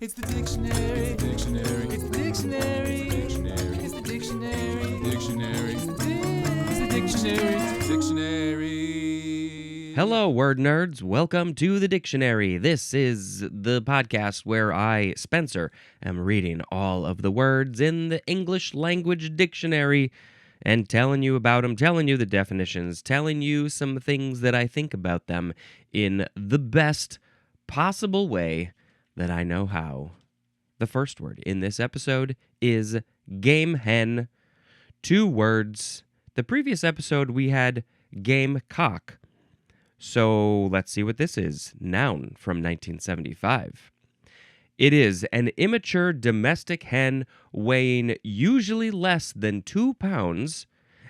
It's the dictionary. It's the dictionary. It's the dictionary. It's the dictionary. It's the dictionary. It's the dictionary. It's the dictionary. Hello, word nerds. Welcome to the dictionary. This is the podcast where I, Spencer, am reading all of the words in the English language dictionary and telling you about them, telling you the definitions, telling you some things that I think about them in the best possible way that I know how. The first word in this episode is game hen. 2 words. The previous episode we had game cock. So let's see what this is. Noun from 1975. It is an immature domestic hen weighing usually less than 2 pounds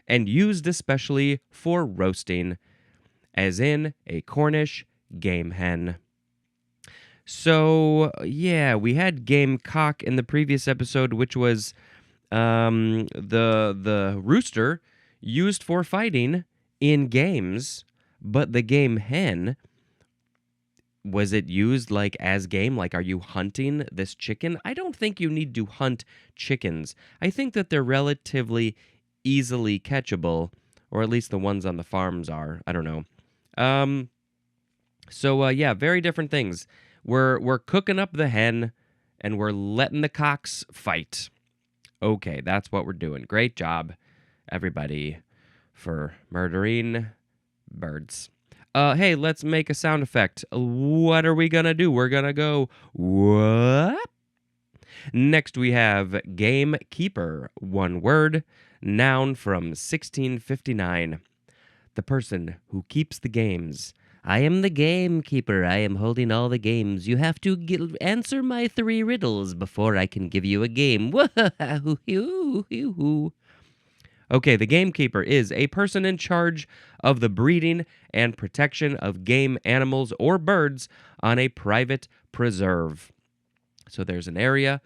and used especially for roasting, as in a Cornish game hen. So, yeah, we had game cock in the previous episode, which was the rooster used for fighting in games, but the game hen, was it used like as game? Like, are you hunting this chicken? I don't think you need to hunt chickens. I think that they're relatively easily catchable, or at least the ones on the farms are. I don't know. Yeah, very different things. We're cooking up the hen, and we're letting the cocks fight. Okay, that's what we're doing. Great job, everybody, for murdering birds. Hey, let's make a sound effect. What are we gonna do? We're gonna go, what? Next we have gamekeeper. 1 word, noun from 1659. The person who keeps the games. I am the gamekeeper. I am holding all the games. You have to answer my 3 riddles before I can give you a game. Okay, the gamekeeper is a person in charge of the breeding and protection of game animals or birds on a private preserve. So there's an area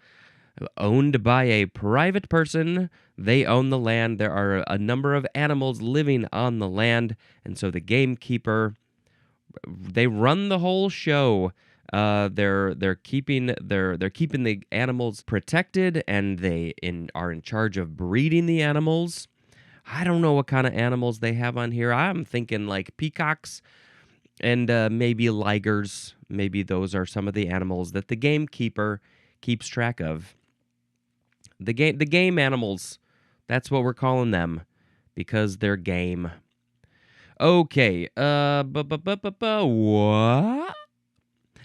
owned by a private person. They own the land. There are a number of animals living on the land, and so the gamekeeper, they run the whole show. They're keeping the animals protected, and they are in charge of breeding the animals. I don't know what kind of animals they have on here. I'm thinking like peacocks and maybe ligers. Maybe those are some of the animals that the gamekeeper keeps track of. The game animals. That's what we're calling them because they're game. Okay. What?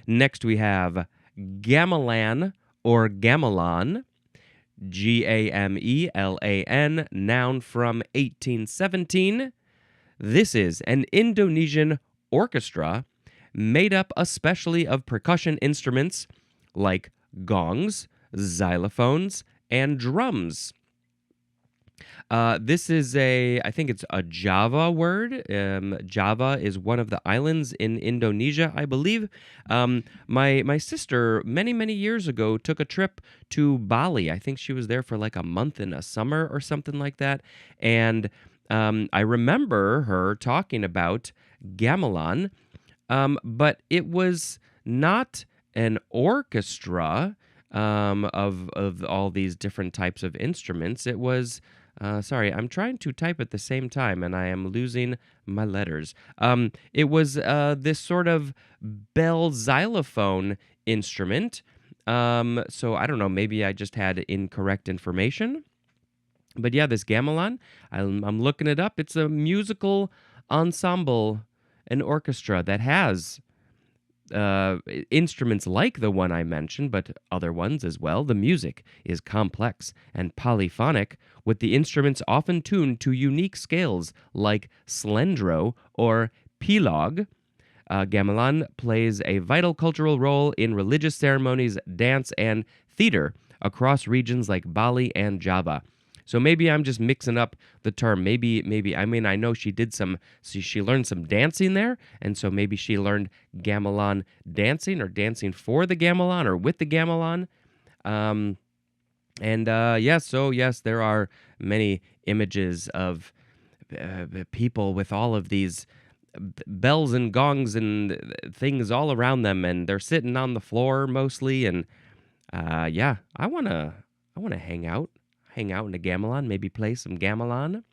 Next we have gamelan or gamelan. Gamelan, noun from 1817. This is an Indonesian orchestra made up especially of percussion instruments like gongs, xylophones, and drums. This is I think it's a Java word. Java is one of the islands in Indonesia, I believe. My sister, many years ago, took a trip to Bali. I think she was there for like a month in a summer or something like that. And I remember her talking about gamelan, but it was not an orchestra of all these different types of instruments. It was... sorry, I'm trying to type at the same time, and I am losing my letters. It was this sort of bell xylophone instrument. So I don't know, maybe I just had incorrect information. But yeah, this gamelan, I'm looking it up. It's a musical ensemble, an orchestra that has instruments like the one I mentioned, but other ones as well. The music is complex and polyphonic, with the instruments often tuned to unique scales like slendro or pilog. Gamelan plays a vital cultural role in religious ceremonies, dance, and theater across regions like Bali and Java. So maybe I'm just mixing up the term. Maybe, I mean, I know she learned some dancing there, and so maybe she learned gamelan dancing or dancing for the gamelan or with the gamelan. Yes, there are many images of people with all of these bells and gongs and things all around them, and they're sitting on the floor mostly, and Yeah, I wanna hang out in a gamelan, maybe play some gamelan.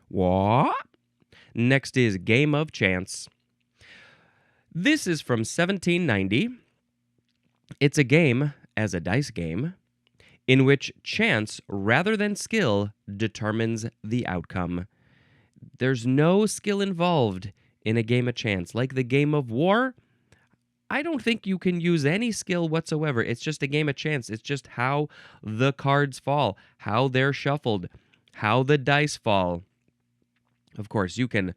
What? Next is Game of Chance. This is from 1790. It's a game as a dice game in which chance rather than skill determines the outcome. There's no skill involved in a game of chance. Like the game of war, I don't think you can use any skill whatsoever. It's just a game of chance. It's just how the cards fall, how they're shuffled, how the dice fall. Of course, you can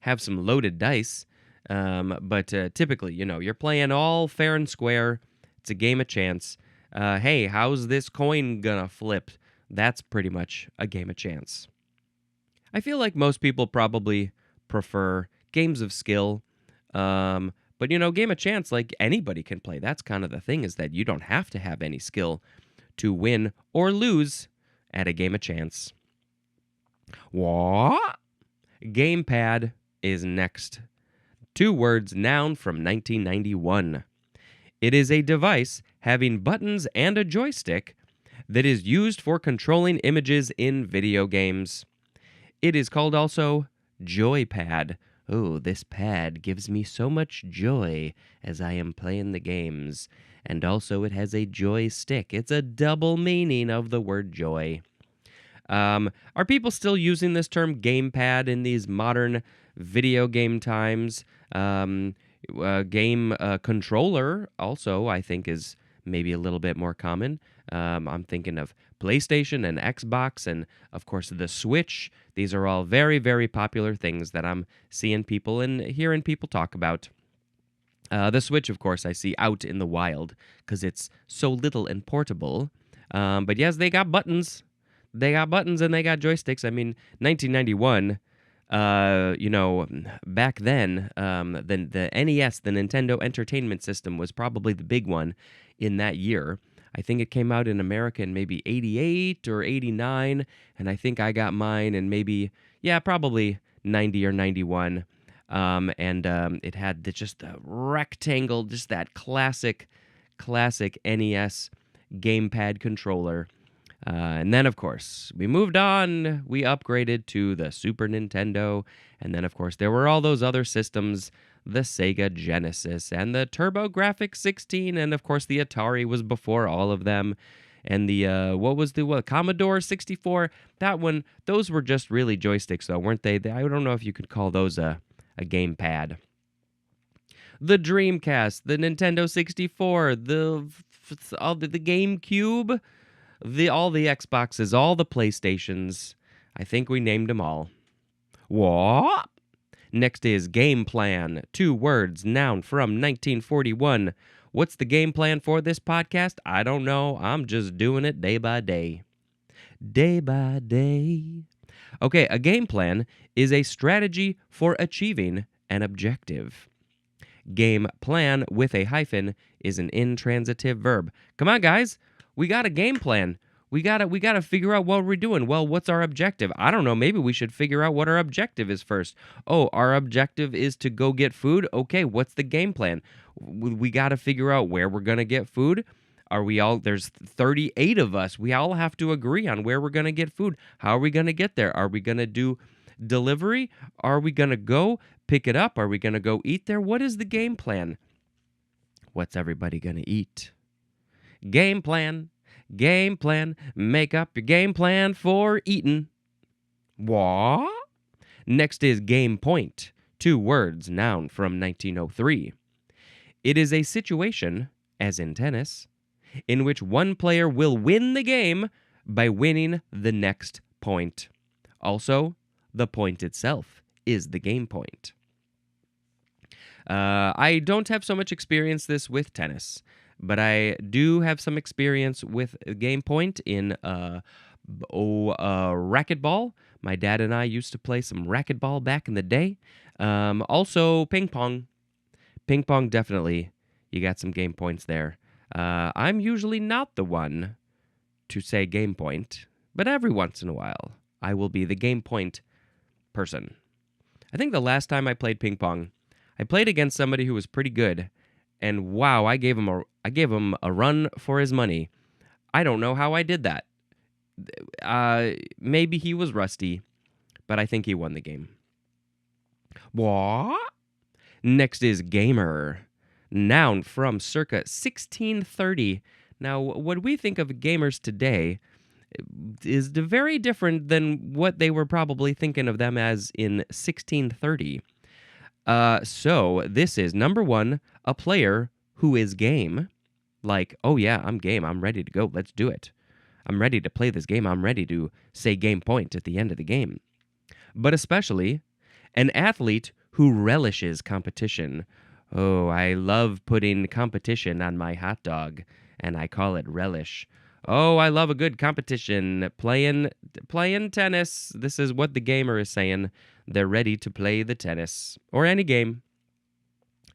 have some loaded dice, but typically, you're playing all fair and square. It's a game of chance. Hey, how's this coin gonna flip? That's pretty much a game of chance. I feel like most people probably prefer games of skill. But game of chance, like anybody can play. That's kind of the thing, is that you don't have to have any skill to win or lose at a game of chance. What? Gamepad is next. 2 words, noun from 1991. It is a device having buttons and a joystick that is used for controlling images in video games. It is called also Joypad. Oh, this pad gives me so much joy as I am playing the games. And also it has a joystick. It's a double meaning of the word joy. Are people still using this term gamepad in these modern video game times? Game controller also, I think, is maybe a little bit more common. I'm thinking of PlayStation and Xbox and, of course, the Switch. These are all very, very popular things that I'm seeing people and hearing people talk about. The Switch, of course, I see out in the wild because it's so little and portable. But yes, they got buttons. They got buttons and they got joysticks. I mean, 1991, back then, the NES, the Nintendo Entertainment System, was probably the big one in that year. I think it came out in America in maybe 88 or 89, and I think I got mine in probably 90 or 91. It had just the rectangle, just that classic NES gamepad controller. And then, of course, we moved on. We upgraded to the Super Nintendo. And then, of course, there were all those other systems, the Sega Genesis and the TurboGrafx-16. And, of course, the Atari was before all of them. And the, Commodore 64, that one, those were just really joysticks, though, weren't they? I don't know if you could call those a gamepad. The Dreamcast, the Nintendo 64, the GameCube, all the Xboxes, all the PlayStations. I think we named them all. What? Next is Game Plan. 2 words, noun from 1941. What's the game plan for this podcast? I don't know. I'm just doing it day by day. Day by day. Okay, a game plan is a strategy for achieving an objective. Game plan with a hyphen is an intransitive verb. Come on, guys. We got a game plan. We gotta figure out what we're doing. Well, what's our objective? I don't know. Maybe we should figure out what our objective is first. Oh, our objective is to go get food? Okay, what's the game plan? We gotta figure out where we're gonna get food. There's 38 of us. We all have to agree on where we're gonna get food. How are we gonna get there? Are we gonna do delivery? Are we gonna go pick it up? Are we gonna go eat there? What is the game plan? What's everybody gonna eat? Game plan, make up your game plan for eating. What? Next is game point. 2 words, noun from 1903. It is a situation, as in tennis, in which one player will win the game by winning the next point. Also, the point itself is the game point. I don't have so much experience with tennis, but I do have some experience with game point in racquetball. My dad and I used to play some racquetball back in the day. Also, ping pong. Ping pong, definitely. You got some game points there. I'm usually not the one to say game point, but every once in a while, I will be the game point person. I think the last time I played ping pong, I played against somebody who was pretty good, and wow, I gave him a run for his money. I don't know how I did that. Maybe he was rusty, but I think he won the game. What? Next is gamer. Noun from circa 1630. Now, what we think of gamers today is very different than what they were probably thinking of them as in 1630. So this is number one, a player who is game. Like, oh yeah, I'm game. I'm ready to go. Let's do it. I'm ready to play this game. I'm ready to say game point at the end of the game. But especially an athlete who relishes competition. Oh, I love putting competition on my hot dog, and I call it relish. Oh, I love a good competition. Playing tennis. This is what the gamer is saying. They're ready to play the tennis or any game.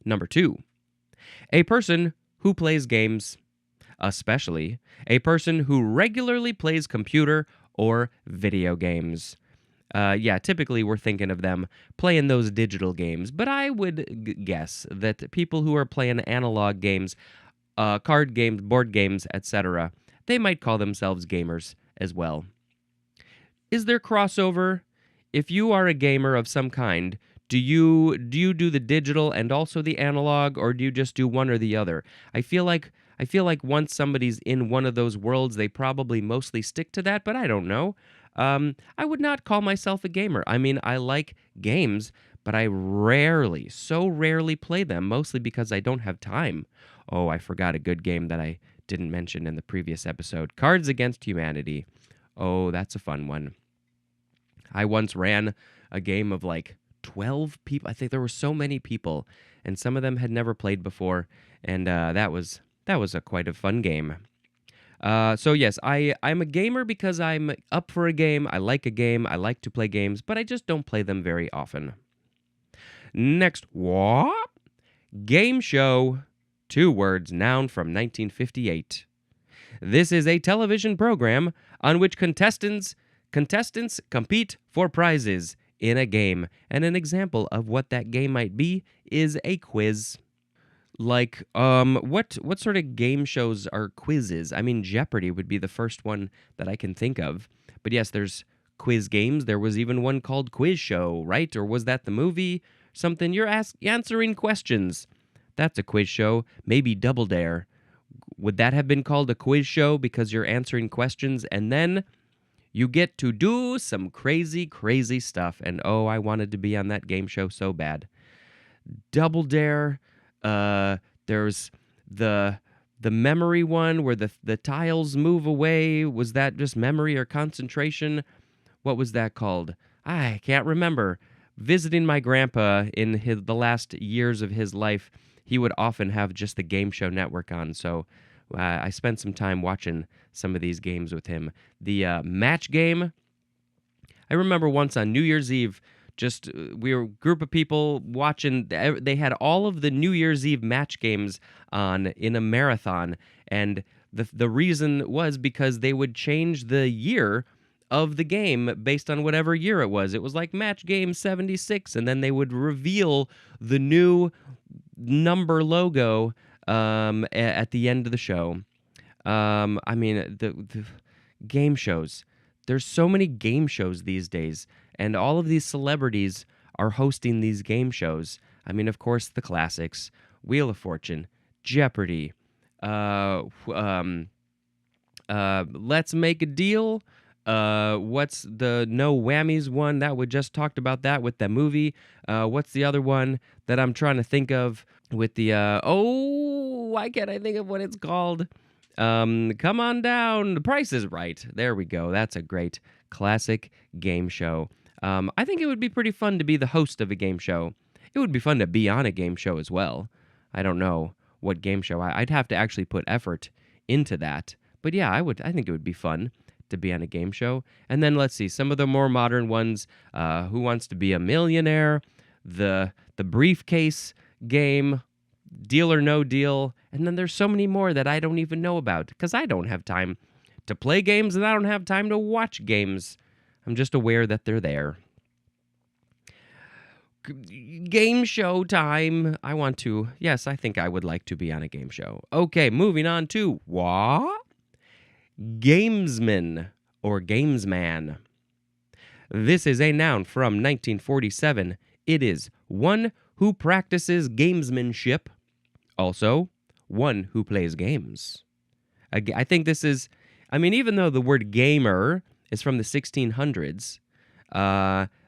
Number two, a person who plays games, especially a person who regularly plays computer or video games. Typically we're thinking of them playing those digital games, but I would guess that people who are playing analog games, card games, board games, etc., they might call themselves gamers as well. Is there crossover? If you are a gamer of some kind, do you do the digital and also the analog, or do you just do one or the other? I feel like once somebody's in one of those worlds, they probably mostly stick to that, but I don't know. I would not call myself a gamer. I mean, I like games, but I so rarely play them, mostly because I don't have time. Oh, I forgot a good game that I didn't mention in the previous episode. Cards Against Humanity. Oh, that's a fun one. I once ran a game of like 12 people. I think there were so many people, and some of them had never played before, and that was quite a fun game. So yes, I'm a gamer because I'm up for a game. I like a game. I like to play games, but I just don't play them very often. Next, what? Game show. 2 words, noun from 1958. This is a television program on which contestants compete for prizes in a game, and an example of what that game might be is a quiz. Like, what sort of game shows are quizzes? I mean, Jeopardy would be the first one that I can think of. But yes, there's quiz games. There was even one called Quiz Show, right? Or was that the movie? Something, you're answering questions. That's a quiz show. Maybe Double Dare. Would that have been called a quiz show because you're answering questions and then you get to do some crazy, crazy stuff? And oh, I wanted to be on that game show so bad. Double Dare. There's the memory one where the tiles move away. Was that just memory or concentration? What was that called? I can't remember. Visiting my grandpa in the last years of his life, he would often have just the Game Show Network on, so I spent some time watching some of these games with him. The match game, I remember once on New Year's Eve, we were a group of people watching. They had all of the New Year's Eve match games on in a marathon, and the reason was because they would change the year of the game based on whatever year it was. It was like match game 76, and then they would reveal the new number logo at the end of the show. I mean, the game shows. There's so many game shows these days, and all of these celebrities are hosting these game shows. I mean, of course, the classics: Wheel of Fortune, Jeopardy, Let's Make a Deal. What's the No Whammies one? That we just talked about that with the movie. What's the other one that I'm trying to think of with the why can't I think of what it's called? Come on down. The Price is Right. There we go. That's a great classic game show. I think it would be pretty fun to be the host of a game show. It would be fun to be on a game show as well. I don't know what game show. I'd have to actually put effort into that. But yeah, I think it would be fun to be on a game show. And then let's see, some of the more modern ones, Who Wants to Be a Millionaire, the briefcase game, Deal or No Deal, and then there's so many more that I don't even know about because I don't have time to play games and I don't have time to watch games. I'm just aware that they're there. Game show time. Yes, I think I would like to be on a game show. Okay, moving on to what? Gamesman or gamesman. This is a noun from 1947. It is one who practices gamesmanship, also one who plays games. I think this is, even though the word gamer is from the 1600s,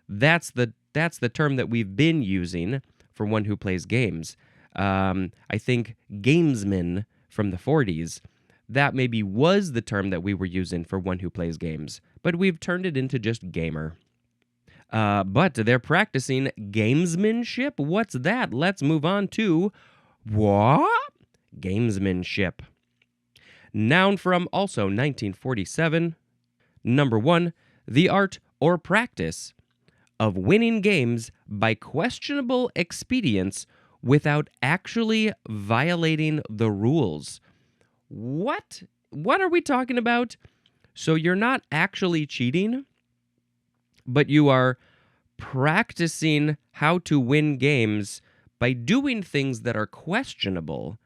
that's the term that we've been using for one who plays games. I think gamesman from the 40s, that maybe was the term that we were using for one who plays games, but we've turned it into just gamer. But they're practicing gamesmanship? What's that? Let's move on to what? Gamesmanship. Noun from also 1947. Number 1, the art or practice of winning games by questionable expedients without actually violating the rules. What? What are we talking about? So you're not actually cheating, but you are practicing how to win games by doing things that are questionable,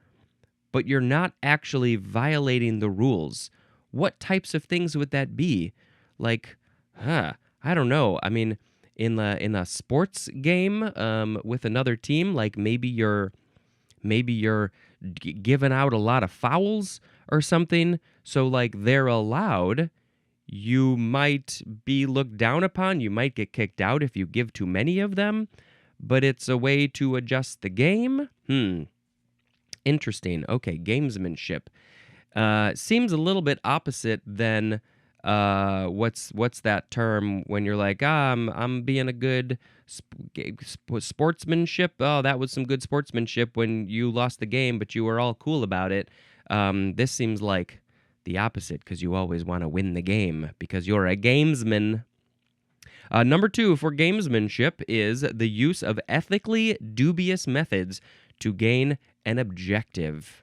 but you're not actually violating the rules. What types of things would that be? Like, I don't know. In a sports game with another team, like maybe you're giving out a lot of fouls or something. So like they're allowed. You might be looked down upon. You might get kicked out if you give too many of them. But it's a way to adjust the game. Interesting. Okay, gamesmanship. Seems a little bit opposite than what's that term when you're like, I'm being a good sportsmanship. Oh, that was some good sportsmanship when you lost the game, but you were all cool about it. This seems like the opposite because you always want to win the game because you're a gamesman. Number 2 for gamesmanship is the use of ethically dubious methods to gain an objective.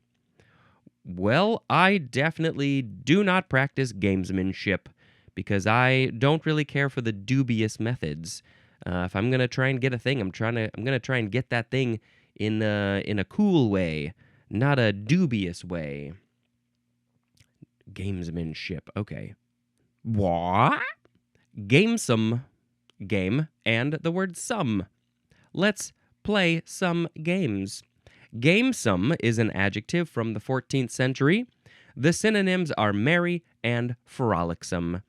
Well, I definitely do not practice gamesmanship because I don't really care for the dubious methods. If I'm gonna try and get a thing, I'm gonna try and get that thing in a cool way, not a dubious way. Gamesmanship. Okay. What? Gamesome. Game and the word some. Let's play some games. Gamesome is an adjective from the 14th century. The synonyms are merry and frolicsome.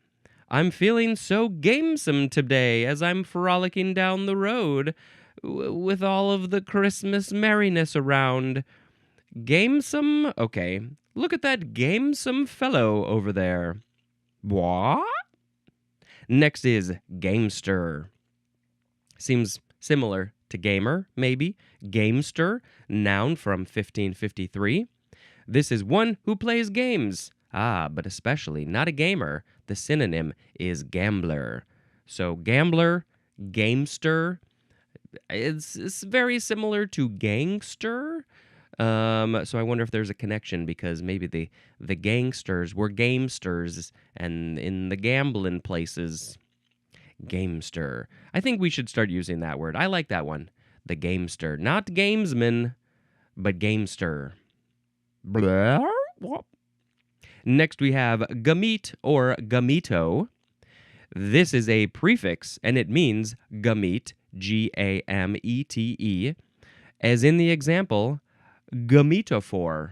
I'm feeling so gamesome today as I'm frolicking down the road with all of the Christmas merriness around. Gamesome? Okay, look at that gamesome fellow over there. What? Next is gamester. Seems similar to gamer, maybe. Gamester, noun from 1553. This is one who plays games. But especially not a gamer. The synonym is gambler. So gambler, gamester, it's very similar to gangster. So I wonder if there's a connection because maybe the gangsters were gamesters and in the gambling places. Gamester. I think we should start using that word. I like that one. The gamester. Not gamesman, but gamester. Blah. Next we have gamete or gameto. This is a prefix and it means gamete, Gamete, as in the example, gametophore,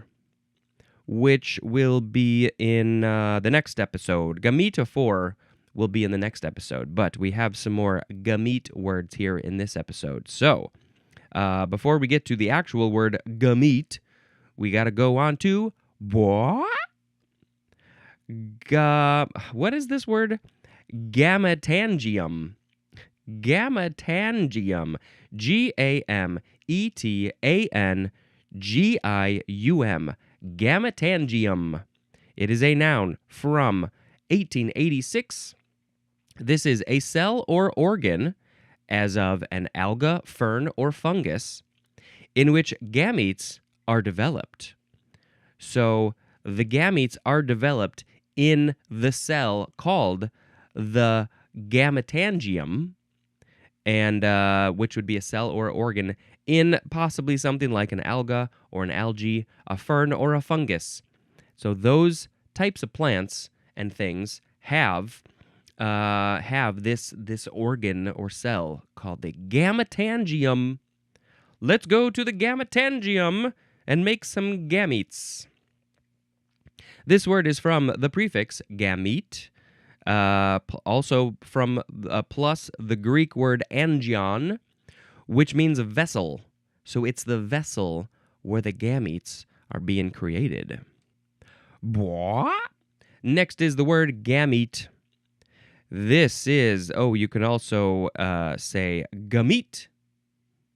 which will be in the next episode. Gametophore will be in the next episode, but we have some more gamete words here in this episode. So, before we get to the actual word gamete, we got to go on to what? What is this word? Gametangium. Gametangium. Gametangium. Gametangium. It is a noun from 1886. This is a cell or organ, as of an alga, fern, or fungus, in which gametes are developed. So the gametes are developed in the cell called the gametangium, and which would be a cell or organ in possibly something like an alga or an algae, a fern, or a fungus. So those types of plants and things have this organ or cell called the gametogenesis. Let's go to the gametogenesis and make some gametes. This word is from the prefix gamete, also from plus the Greek word angion, which means vessel. So it's the vessel where the gametes are being created. Bwah? Next is the word gamete. This is, you can also say gamete.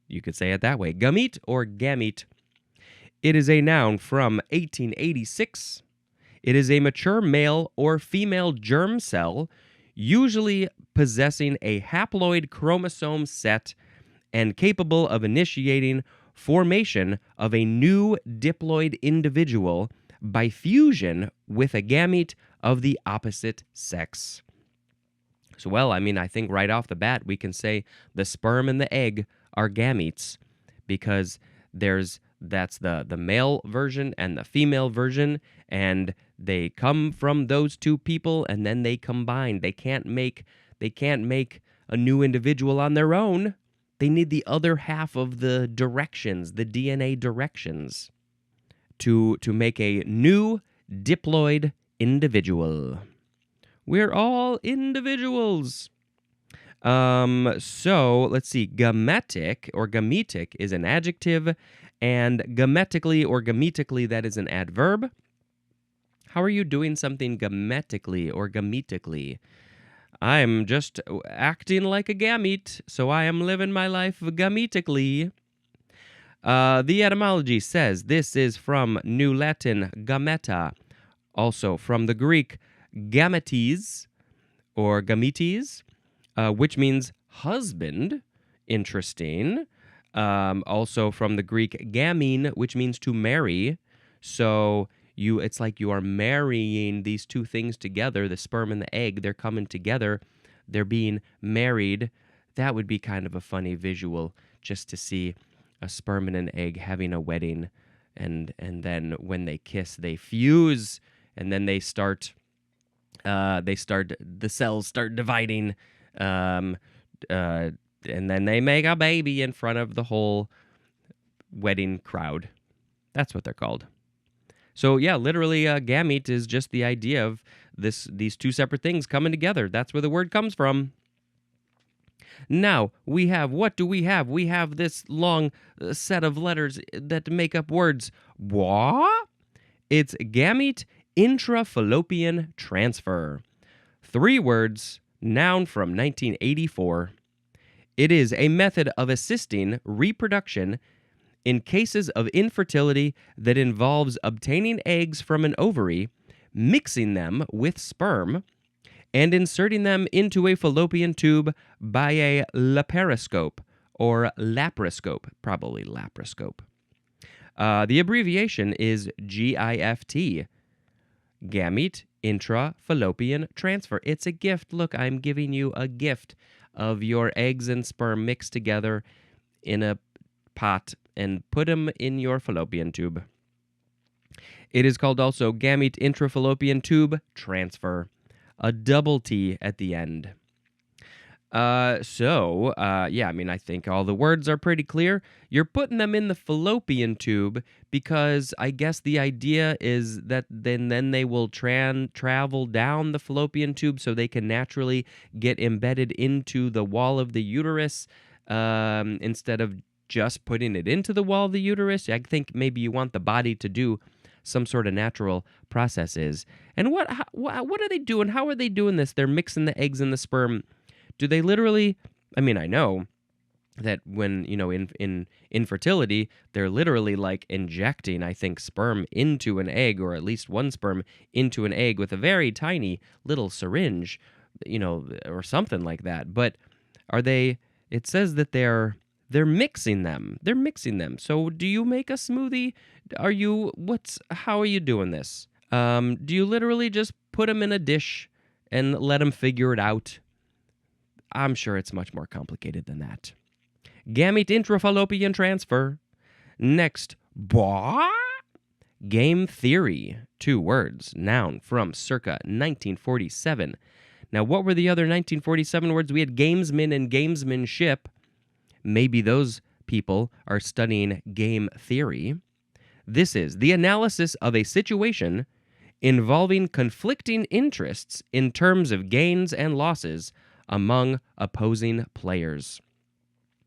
You could say it that way, gamete or gamete. It is a noun from 1886. It is a mature male or female germ cell, usually possessing a haploid chromosome set and capable of initiating formation of a new diploid individual by fusion with a gamete of the opposite sex. So, I think right off the bat we can say the sperm and the egg are gametes because that's the male version and the female version, and they come from those two people and then they combine. They can't make a new individual on their own. They need the other half of the directions, the DNA directions, to make a new diploid individual. We're all individuals. So let's see. Gametic or gametic is an adjective, and gametically or gametically, that is an adverb. How are you doing something gametically or gametically? I'm just acting like a gamete, so I am living my life gametically. The etymology says this is from New Latin gameta, also from the Greek gametes or gametes, which means husband. Interesting. Also from the Greek gamine, which means to marry. So it's like you are marrying these two things together, the sperm and the egg. They're coming together. They're being married. That would be kind of a funny visual, just to see a sperm and an egg having a wedding, and then when they kiss, they fuse, and then the cells start dividing, and then they make a baby in front of the whole wedding crowd. That's what they're called. So yeah, literally, gamete is just the idea of these two separate things coming together. That's where the word comes from. Now, what do we have? We have this long set of letters that make up words. What? It's gamete intrafallopian transfer. 3 words, noun from 1984. It is a method of assisting reproduction in cases of infertility that involves obtaining eggs from an ovary, mixing them with sperm, and inserting them into a fallopian tube by a laparoscope or laparoscope, probably laparoscope. The abbreviation is GIFT, gamete intrafallopian transfer. It's a gift. Look, I'm giving you a gift of your eggs and sperm mixed together in a pot and put them in your fallopian tube. It is called also gamete intrafallopian tube transfer. A double T at the end. I think all the words are pretty clear. You're putting them in the fallopian tube because I guess the idea is that then they will travel down the fallopian tube so they can naturally get embedded into the wall of the uterus instead of just putting it into the wall of the uterus. I think maybe you want the body to do some sort of natural processes. And what are they doing? How are they doing this? They're mixing the eggs and the sperm. Do they literally? I mean, I know that when, in infertility, they're literally like injecting, I think, sperm into an egg, or at least one sperm into an egg with a very tiny little syringe, or something like that. But are they? It says that they're mixing them. They're mixing them. So do you make a smoothie? How are you doing this? Do you literally just put them in a dish and let them figure it out? I'm sure it's much more complicated than that. Gamete intrafallopian transfer. Next, game theory. 2 words, noun, from circa 1947. Now, what were the other 1947 words? We had gamesman and gamesmanship. Maybe those people are studying game theory. This is the analysis of a situation involving conflicting interests in terms of gains and losses among opposing players.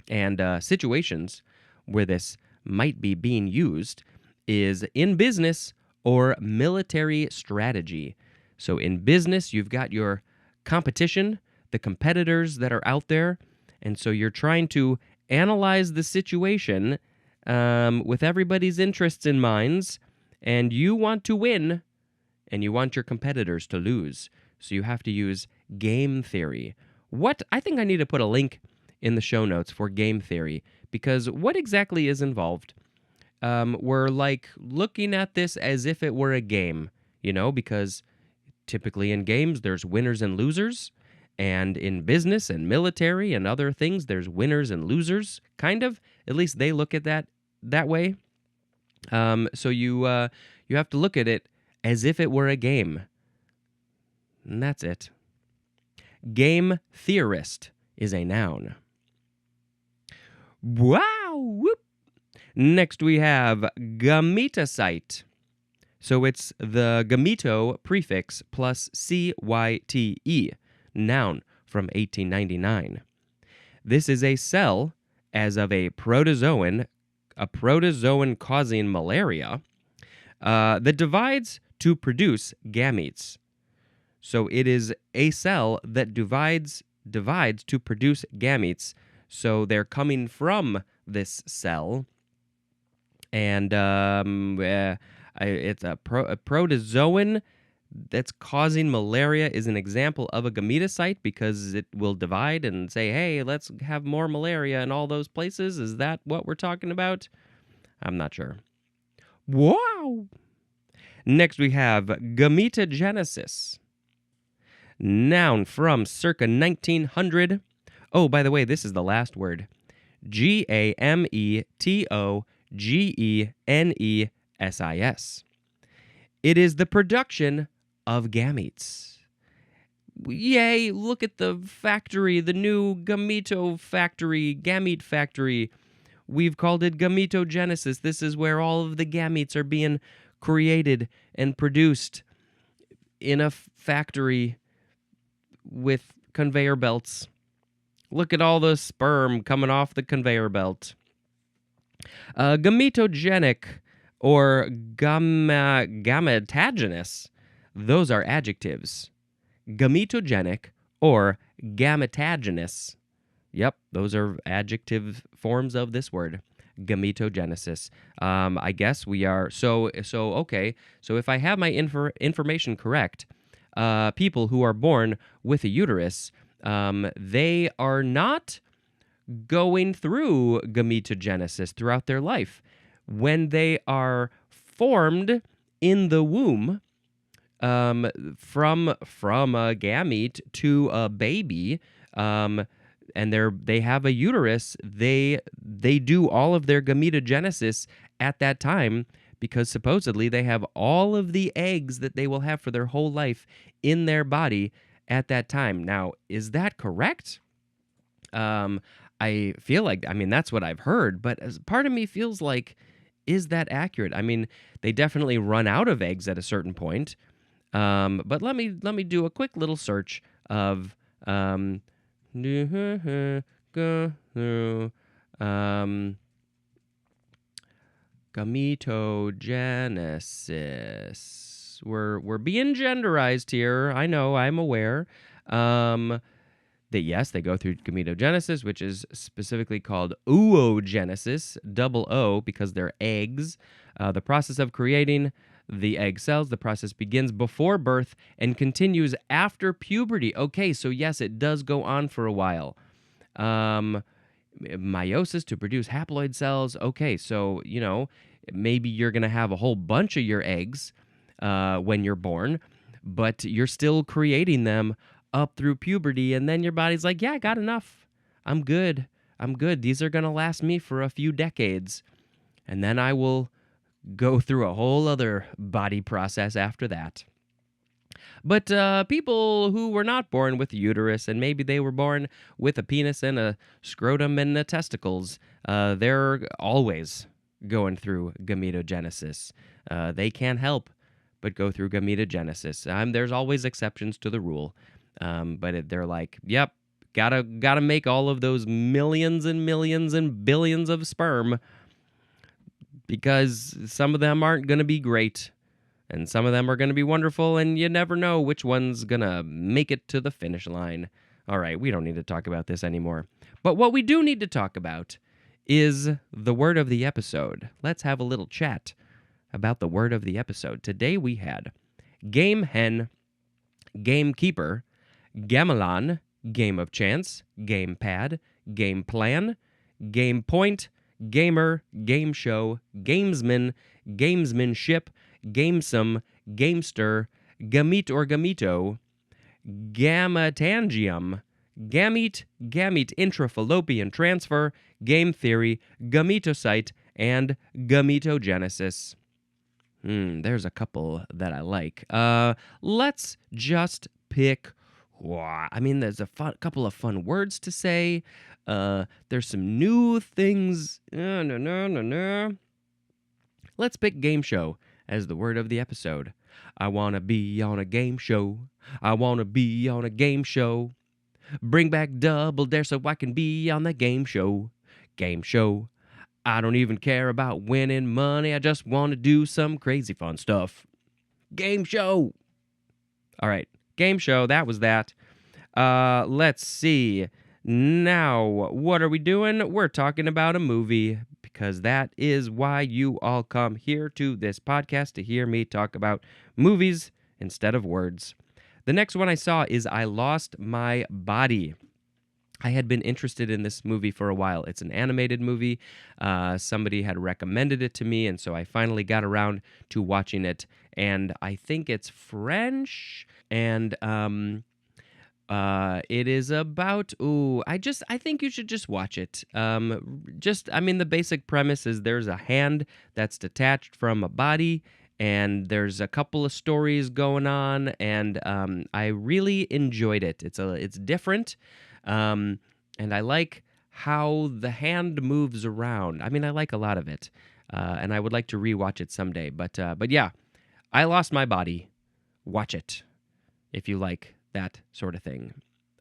And situations where this might be being used is in business or military strategy. So in business, you've got your competition, the competitors that are out there, and so you're trying to analyze the situation with everybody's interests in mind, and you want to win, and you want your competitors to lose. So you have to use game theory. I think I need to put a link in the show notes for game theory, because what exactly is involved? We're like looking at this as if it were a game, because typically in games there's winners and losers, and in business and military and other things there's winners and losers, kind of. At least they look at that way. So you have to look at it as if it were a game. And that's it. Game theorist is a noun. Wow! Whoop. Next we have gametocyte. So it's the gameto prefix plus cyte, noun, from 1899. This is a cell as of a protozoan causing malaria, that divides to produce gametes. So it is a cell that divides to produce gametes. So they're coming from this cell, and it's a protozoan that's causing malaria is an example of a gametocyte, because it will divide and say, hey, let's have more malaria in all those places. Is that what we're talking about? I'm not sure. Wow! Next we have gametogenesis. Noun, from circa 1900. Oh, by the way, this is the last word. gametogenesis. It is the production of gametes. Yay, look at the factory, the new gamete factory. We've called it gametogenesis. This is where all of the gametes are being created and produced in a factory with conveyor belts. Look at all the sperm coming off the conveyor belt. Gametogenic or gametogenous, those are adjectives. Gametogenic or gametogenous. Yep, those are adjective forms of this word, gametogenesis. I guess we are okay. So if I have my information correct, people who are born with a uterus, they are not going through gametogenesis throughout their life. When they are formed in the womb, from a gamete to a baby, and they have a uterus, they do all of their gametogenesis at that time, because supposedly they have all of the eggs that they will have for their whole life in their body at that time. Now, is that correct? I feel like, that's what I've heard, but as part of me feels like, is that accurate? They definitely run out of eggs at a certain point. But let me do a quick little search of gametogenesis. We're being genderized here. I know, I'm aware. They go through gametogenesis, which is specifically called oogenesis, double O, because they're eggs. The process of creating the egg cells, the process begins before birth and continues after puberty. Okay, so yes, it does go on for a while. Meiosis to produce haploid cells. Okay, so, maybe you're going to have a whole bunch of your eggs when you're born, but you're still creating them up through puberty, and then your body's like, yeah, I got enough. I'm good. I'm good. These are going to last me for a few decades. And then I will go through a whole other body process after that. But people who were not born with a uterus, and maybe they were born with a penis and a scrotum and testicles, they're always going through gametogenesis. They can't help but go through gametogenesis. There's always exceptions to the rule, but they're like, yep, gotta make all of those millions and millions and billions of sperm, because some of them aren't going to be great. And some of them are going to be wonderful, and you never know which one's going to make it to the finish line. All right, we don't need to talk about this anymore. But what we do need to talk about is the word of the episode. Let's have a little chat about the word of the episode. Today we had game hen, gamekeeper, gamelan, game of chance, gamepad, game plan, game point, gamer, game show, gamesman, gamesmanship, gamesome, gamester, gamete or gameto, gammetangium, gamete, gamete intrafallopian transfer, game theory, gametocyte, and gametogenesis. There's a couple that I like. Let's just pick. There's a couple of fun words to say. There's some new things. No. Let's pick game show as the word of the episode. I want to be on a game show. I want to be on a game show. Bring back Double Dare so I can be on the game show. Game show. I don't even care about winning money. I just want to do some crazy fun stuff. Game show. All right. Game show. That was that. Let's see. Now, what are we doing? We're talking about a movie, because that is why you all come here to this podcast, to hear me talk about movies instead of words. The next one I saw is I Lost My Body. I had been interested in this movie for a while. It's an animated movie. Somebody had recommended it to me, and so I finally got around to watching it. And I think it's French, and it is about, I think you should just watch it. The basic premise is there's a hand that's detached from a body, and there's a couple of stories going on, and I really enjoyed it. It's different, and I like how the hand moves around. I like a lot of it, and I would like to rewatch it someday. But yeah, I Lost My Body. Watch it if you like that sort of thing.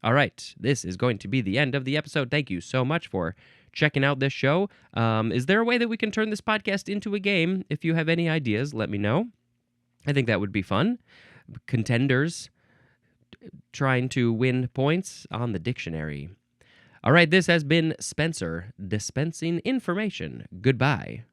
All right, this is going to be the end of the episode. Thank you so much for checking out this show. Is there a way that we can turn this podcast into a game? If you have any ideas, let me know. I think that would be fun. Contenders trying to win points on the dictionary. All right, this has been Spencer dispensing information. Goodbye.